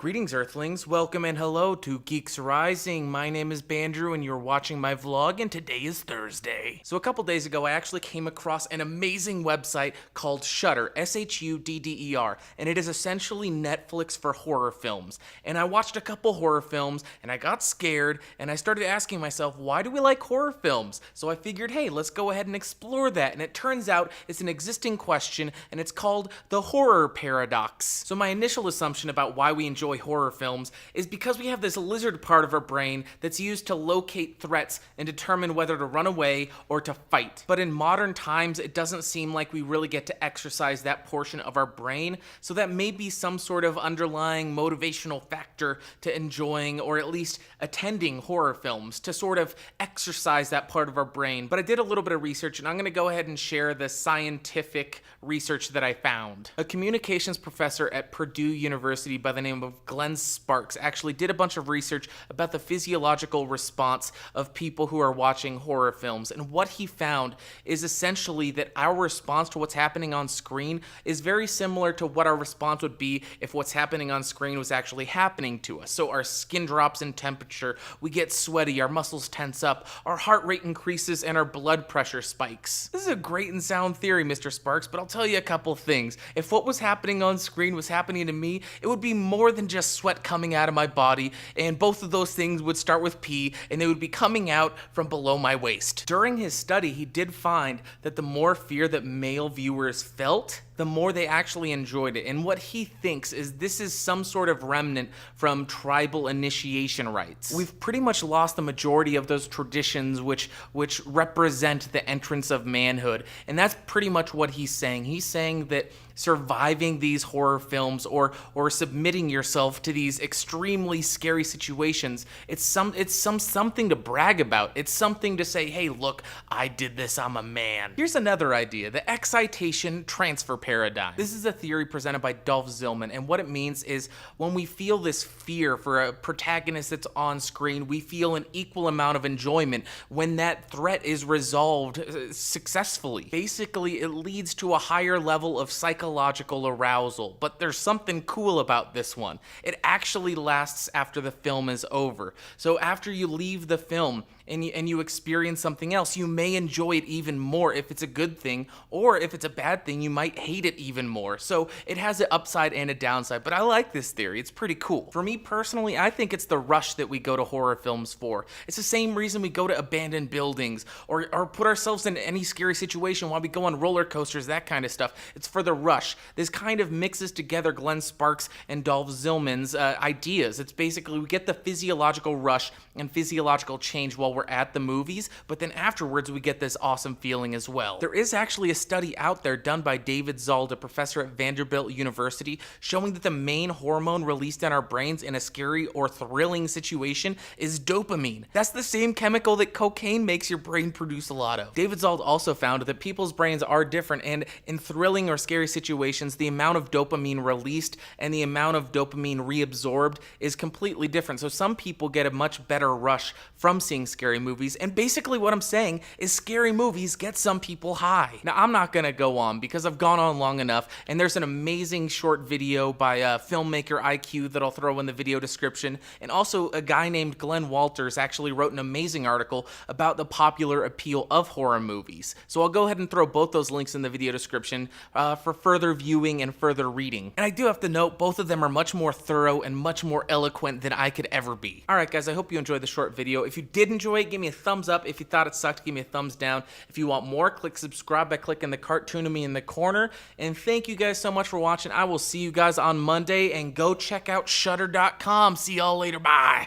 Greetings, Earthlings. Welcome and hello to Geeks Rising. My name is Bandrew and you're watching my vlog, and today is Thursday. So a couple days ago, I actually came across an amazing website called Shudder, Shudder, and it is essentially Netflix for horror films. And I watched a couple horror films and I got scared and I started asking myself, why do we like horror films? So I figured, hey, let's go ahead and explore that. And it turns out it's an existing question and it's called the horror paradox. So my initial assumption about why we enjoy horror films is because we have this lizard part of our brain that's used to locate threats and determine whether to run away or to fight. But in modern times, it doesn't seem like we really get to exercise that portion of our brain, so that may be some sort of underlying motivational factor to enjoying or at least attending horror films, to sort of exercise that part of our brain. But I did a little bit of research and I'm going to go ahead and share the scientific research that I found. A communications professor at Purdue University by the name of Glenn Sparks actually did a bunch of research about the physiological response of people who are watching horror films, and what he found is essentially that our response to what's happening on screen is very similar to what our response would be if what's happening on screen was actually happening to us. So our skin drops in temperature, we get sweaty, our muscles tense up, our heart rate increases, and our blood pressure spikes. This is a great and sound theory, Mr. Sparks, but I'll tell you a couple things. If what was happening on screen was happening to me, it would be more than just sweat coming out of my body, and both of those things would start with P, and they would be coming out from below my waist. During his study, he did find that the more fear that male viewers felt, the more they actually enjoyed it. And what he thinks is this is some sort of remnant from tribal initiation rites. We've pretty much lost the majority of those traditions which represent the entrance of manhood. And that's pretty much what he's saying. He's saying that surviving these horror films or submitting yourself to these extremely scary situations, it's something to brag about. It's something to say, hey, look, I did this, I'm a man. Here's another idea, the excitation transfer paradigm. This is a theory presented by Dolph Zillman, and what it means is when we feel this fear for a protagonist that's on screen, we feel an equal amount of enjoyment when that threat is resolved successfully. Basically, it leads to a higher level of psychological arousal, but there's something cool about this one. It actually lasts after the film is over. So after you leave the film and you experience something else, you may enjoy it even more if it's a good thing, or if it's a bad thing, you might hate it even more. So it has an upside and a downside, but I like this theory. It's pretty cool. For me personally, I think it's the rush that we go to horror films for. It's the same reason we go to abandoned buildings or put ourselves in any scary situation while we go on roller coasters, that kind of stuff. It's for the rush. This kind of mixes together Glenn Sparks and Dolph Zillman's ideas. It's basically we get the physiological rush and physiological change while we're at the movies, but then afterwards we get this awesome feeling as well. There is actually a study out there done by David Zold, a professor at Vanderbilt University, showing that the main hormone released in our brains in a scary or thrilling situation is dopamine. That's the same chemical that cocaine makes your brain produce a lot of. David Zold also found that people's brains are different, and in thrilling or scary situations, the amount of dopamine released and the amount of dopamine reabsorbed is completely different. So some people get a much better rush from seeing scary movies, and basically what I'm saying is scary movies get some people high. Now, I'm not gonna go on because I've gone on long enough, and there's an amazing short video by filmmaker IQ that I'll throw in the video description, and also a guy named Glenn Walters actually wrote an amazing article about the popular appeal of horror movies. So I'll go ahead and throw both those links in the video description for further viewing and further reading. And I do have to note, both of them are much more thorough and much more eloquent than I could ever be. Alright guys, I hope you enjoyed the short video. If you did enjoy it, give me a thumbs up. If you thought it sucked, give me a thumbs down. If you want more, click subscribe by clicking the cartoon of me in the corner. And thank you guys so much for watching. I will see you guys on Monday, and go check out Shudder.com. See y'all later. Bye.